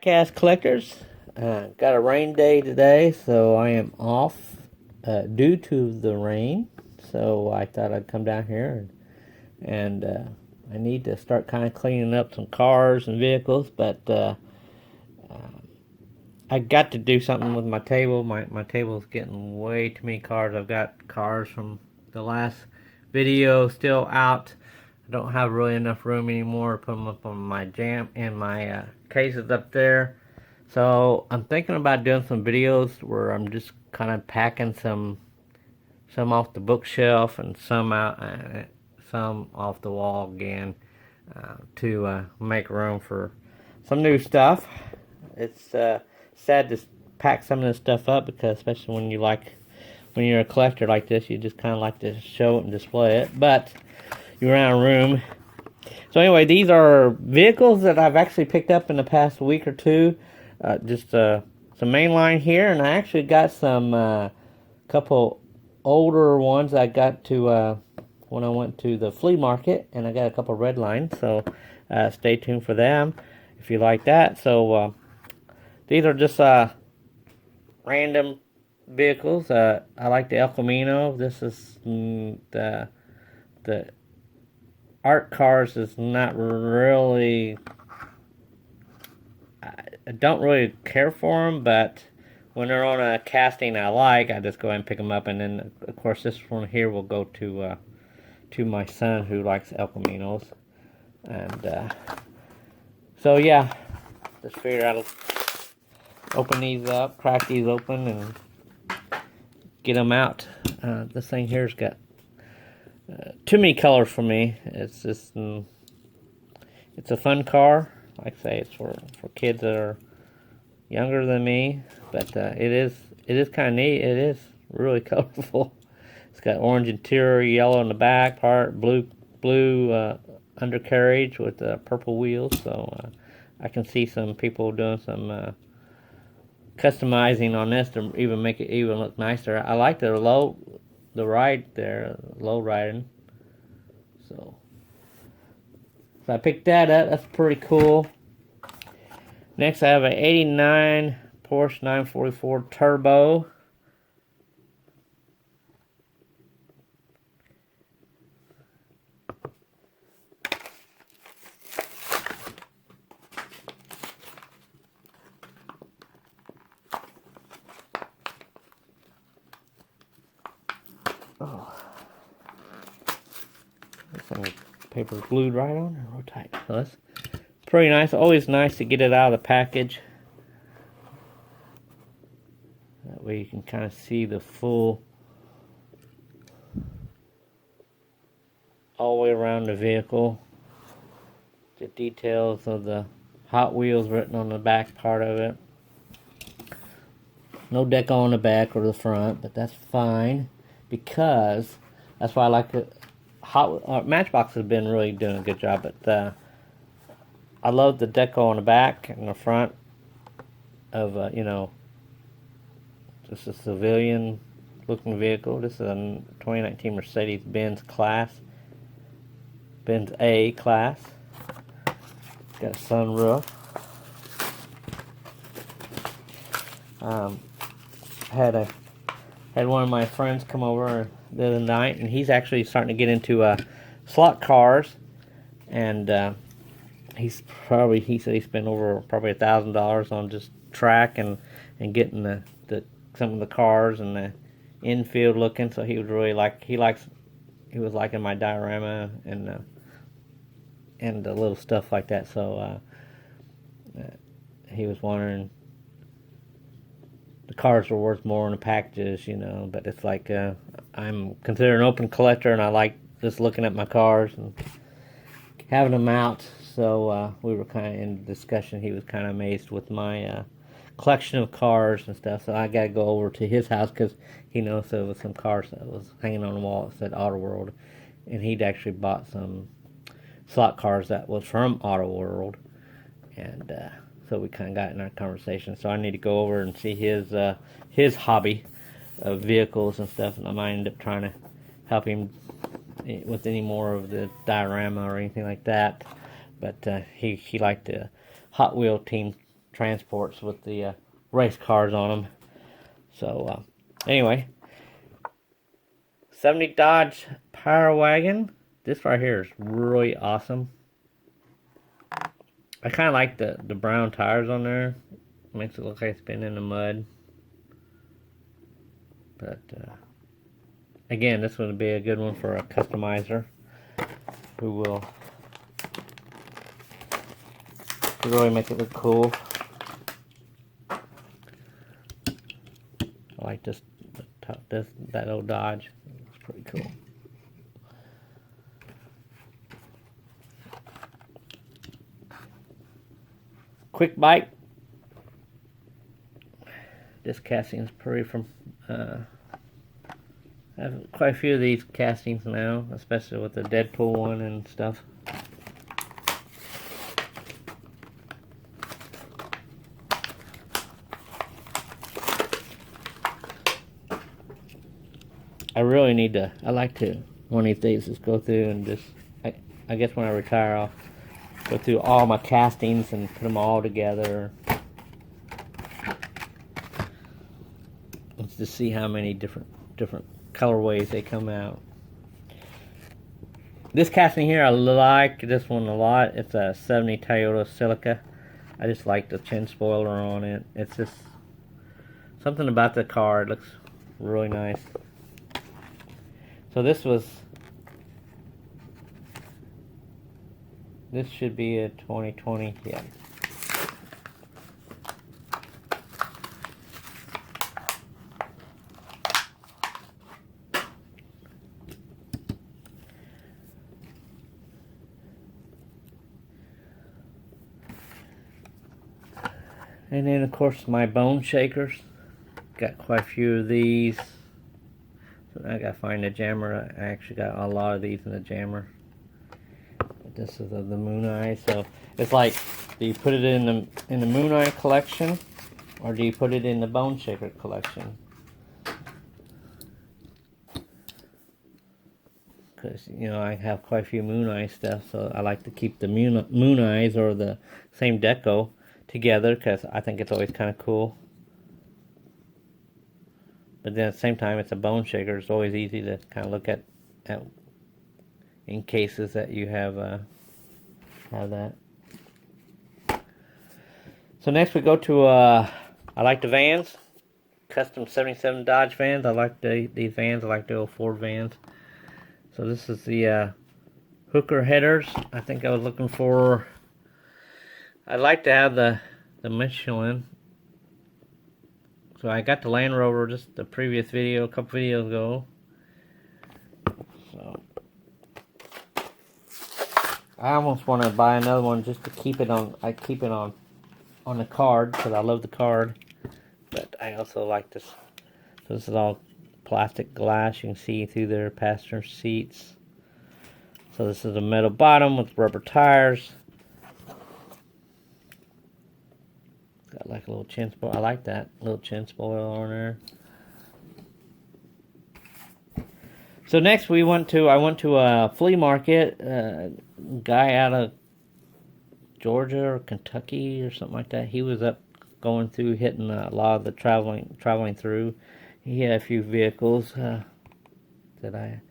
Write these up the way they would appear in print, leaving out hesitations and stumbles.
Diecast collectors. Got a rain day today, so I am off due to the rain. So I thought I'd come down here and I need to start kind of cleaning up some cars and vehicles, but I got to do something with my table. My table's getting way too many cars. I've got cars from the last video still out. I don't have really enough room anymore to put them up on my jam and my cases up there. So I'm thinking about doing some videos where I'm just kind of packing some off the bookshelf and some out, some off the wall again, to make room for some new stuff. It's sad to pack some of this stuff up because, especially when you're a collector like this, you just kind of like to show it and display it, but you run out of room. So anyway, these are vehicles that I've actually picked up in the past week or two. Just some mainline here, and I actually got some couple older ones I got to when I went to the flea market, and I got a couple red lines. So stay tuned for them if you like that. So these are just random vehicles. I like the El Camino. This is the art cars is not really, I don't really care for them, but when they're on a casting I just go ahead and pick them up. And then of course this one here will go to my son who likes El Caminos. And so yeah, just figured I'd open these up, crack these open, and get them out. This thing here's got too many colors for me. It's just it's a fun car. Like I say, it's for kids that are younger than me, but it is kind of neat. It is really colorful. It's got orange interior, yellow in the back part, blue undercarriage with purple wheels. So I can see some people doing some customizing on this to even make it even look nicer. I like the ride there, low riding. So I picked that up. That's pretty cool. Next, I have an '89 Porsche 944 Turbo. Oh, this thing paper's glued right on there, real tight. So that's pretty nice. Always nice to get it out of the package. That way you can kind of see the full, all the way around the vehicle. The details of the Hot Wheels written on the back part of it. No decal on the back or the front, but that's fine because that's why I like it. Matchbox has been really doing a good job, but I love the decal on the back and the front of this is a civilian looking vehicle. This is a 2019 Mercedes-Benz Benz A class. It's got a sunroof. Had one of my friends come over the other night, and he's actually starting to get into slot cars, and he said he spent over probably $1,000 on just track and getting some of the cars and the infield looking. So he was really he was liking my diorama and the little stuff like that. So he was wondering, the cars were worth more in the packages, but it's like I'm considered an open collector, and I like just looking at my cars and having them out. So we were kind of in discussion. He was kind of amazed with my collection of cars and stuff. So I got to go over to his house because he knows there was some cars that was hanging on the wall that said Auto World, and he'd actually bought some slot cars that was from Auto World, and so we kind of got in our conversation. So I need to go over and see his hobby of vehicles and stuff, and I might end up trying to help him with any more of the diorama or anything like that. But he liked the Hot Wheel transports with the race cars on them. So anyway, 70 Dodge Power Wagon. This right here is really awesome. I kind of like the brown tires on there. Makes it look like it's been in the mud. But again, this would be a good one for a customizer who will really make it look cool. I like that old Dodge. It's pretty cool. Quick bite. This casting is pretty from. I have quite a few of these castings now, especially with the Deadpool one and stuff. I really need to, I like to, one of these days, just go through and just, I guess when I retire, I'll go through all my castings and put them all together. Let's just see how many different colorways they come out. This casting here, I like this one a lot. It's a 70 Toyota Silica. I just like the chin spoiler on it. It's just something about the car. It looks really nice. So this should be a 2020, yeah. And then of course my bone shakers. Got quite a few of these. So I gotta find a jammer. I actually got a lot of these in the jammer. But this is of the Moon Eye. So it's like, do you put it in the Moon Eye collection, or do you put it in the bone shaker collection? Because I have quite a few Moon Eye stuff, so I like to keep the Moon Eyes or the same deco together because I think it's always kind of cool. But then at the same time, it's a bone shaker. It's always easy to kind of look at in cases that you have that. So next we go to I like the vans, custom 77 Dodge vans. I like these vans. I like the old Ford vans. So this is the hooker headers. I think I was looking for. I'd like to have the Michelin. So I got the Land Rover just the previous video, a couple videos ago. So I almost want to buy another one just to keep it on. I keep it on the card because I love the card. But I also like this. So this is all plastic glass. You can see through their passenger seats. So this is a metal bottom with rubber tires. Got like a little chin spoil. I like that little chin spoil on there. So next I went to a flea market. Guy out of Georgia or Kentucky or something like that. He was up going through, hitting a lot of the traveling through. He had a few vehicles that I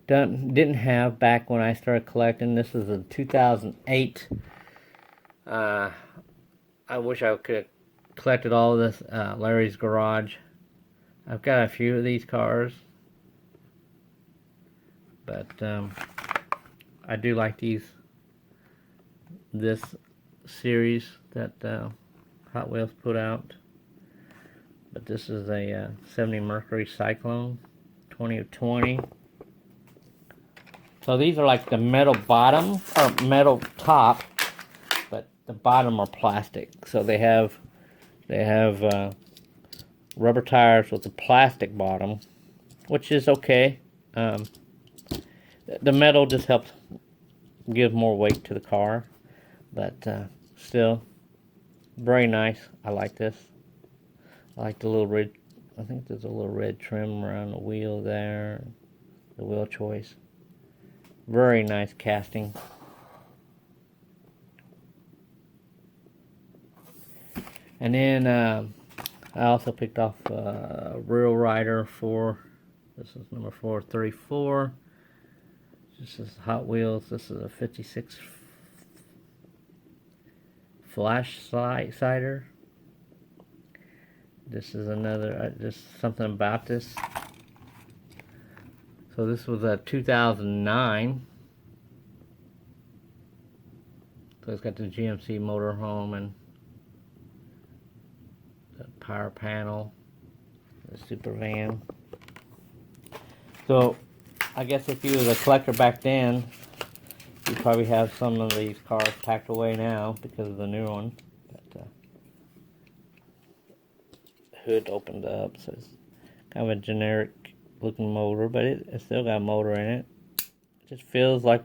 didn't have back when I started collecting. This is a 2008. I wish I could have collected all of this Larry's Garage. I've got a few of these cars, but I do like this series that Hot Wheels put out. But this is a 70 Mercury Cyclone 2020. So these are like the metal bottom or metal top, but the bottom are plastic. So they have rubber tires with a plastic bottom, which is okay. The metal just helps give more weight to the car, but still very nice. I like this. I like the little red. I think there's a little red trim around the wheel there. The wheel choice. Very nice casting. And then I also picked off Real Rider 4. This is number 434. This is Hot Wheels. This is a 56 Flash Cider. This is another, just something about this. So this was a 2009. So it's got the GMC motorhome and the power panel, the super van. So I guess if you was a collector back then, you probably have some of these cars packed away now because of the new one. But the hood opened up, so it's kind of a generic looking motor, but it still got a motor in it. It just feels like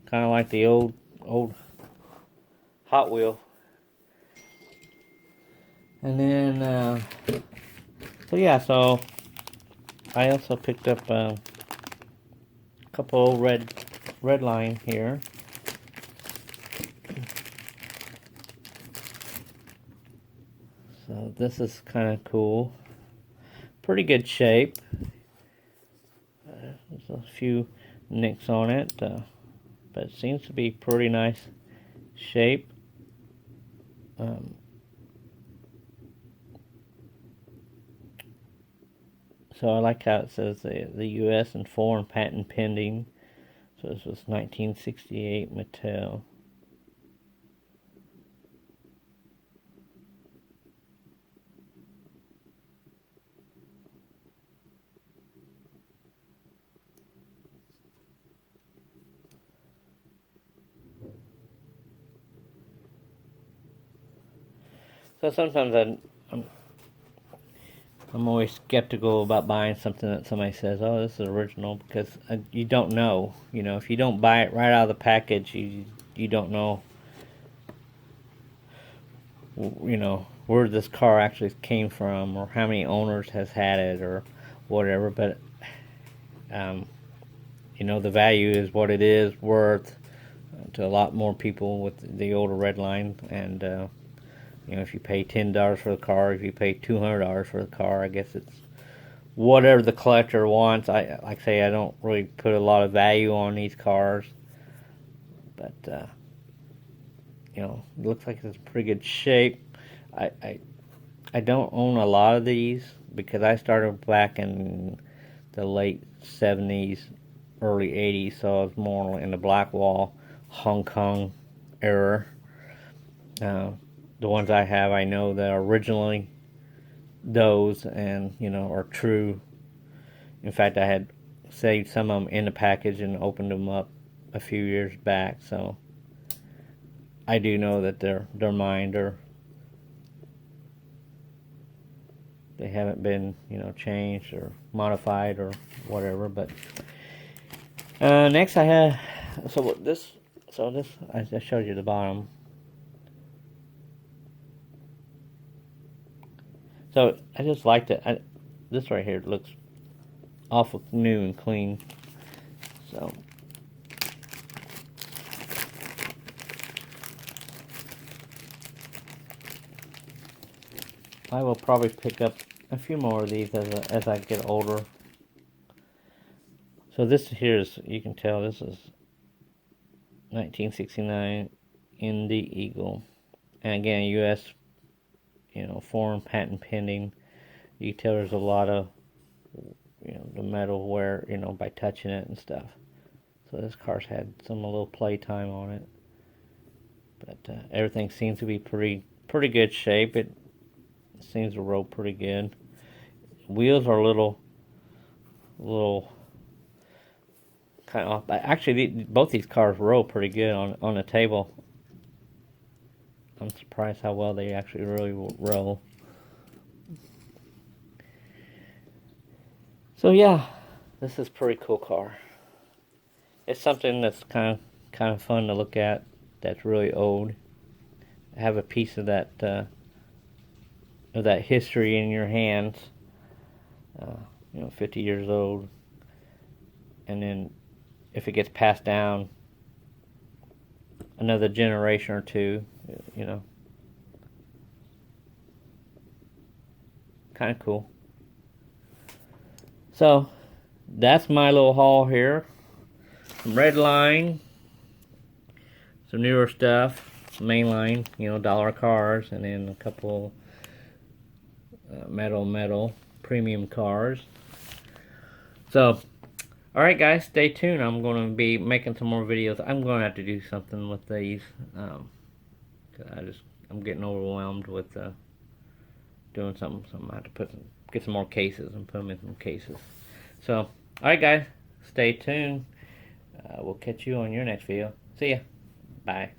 kind of like the old Hot Wheel. And then so I also picked up a couple old red line here. So this is kind of cool. Pretty good shape. There's a few nicks on it, but it seems to be pretty nice shape. So I like how it says the U.S. and foreign patent pending. So this was 1968 Mattel. So sometimes I'm always skeptical about buying something that somebody says, "Oh, this is original," because you don't know. You know, if you don't buy it right out of the package, you don't know. You know where this car actually came from, or how many owners has had it, or whatever. But you know, the value is what it is worth to a lot more people with the older red line, and you know, if you pay $10 for the car, if you pay $200 for the car, I guess it's whatever the collector wants. Like I say, I don't really put a lot of value on these cars, but you know, it looks like it's in pretty good shape. I don't own a lot of these because I started back in the late 70s, early 80s, so I was more in the Blackwall, Hong Kong era. The ones I have, I know that are originally those, and you know, are true. In fact, I had saved some of them in the package and opened them up a few years back, so I do know that they're mine, or they haven't been, you know, changed or modified or whatever. But next I had this I just showed you the bottom. So I just liked it. This right here looks awful new and clean. So I will probably pick up a few more of these as I get older. So this here is, you can tell this is 1969 Indy Eagle, and again, U.S. you know, foreign patent pending. You can tell there's a lot of, you know, the metal wear, you know, by touching it and stuff. So this car's had some little play time on it, but everything seems to be pretty good shape. It seems to roll pretty good. Wheels are a little kind of off. Actually, both these cars roll pretty good on the table. I'm surprised how well they actually really roll. So yeah, this is a pretty cool car. It's something that's kind of fun to look at. That's really old. Have a piece of that history in your hands. You know, 50 years old, and then if it gets passed down another generation or two, you know, kind of cool. So that's my little haul here. Some red line, some newer stuff, mainline, you know, dollar cars, and then a couple metal premium cars. So, alright guys, stay tuned. I'm going to be making some more videos. I'm going to have to do something with these. I'm getting overwhelmed with doing something. So I'm going to have to get some more cases and put them in some cases. So, alright guys, stay tuned. We'll catch you on your next video. See ya. Bye.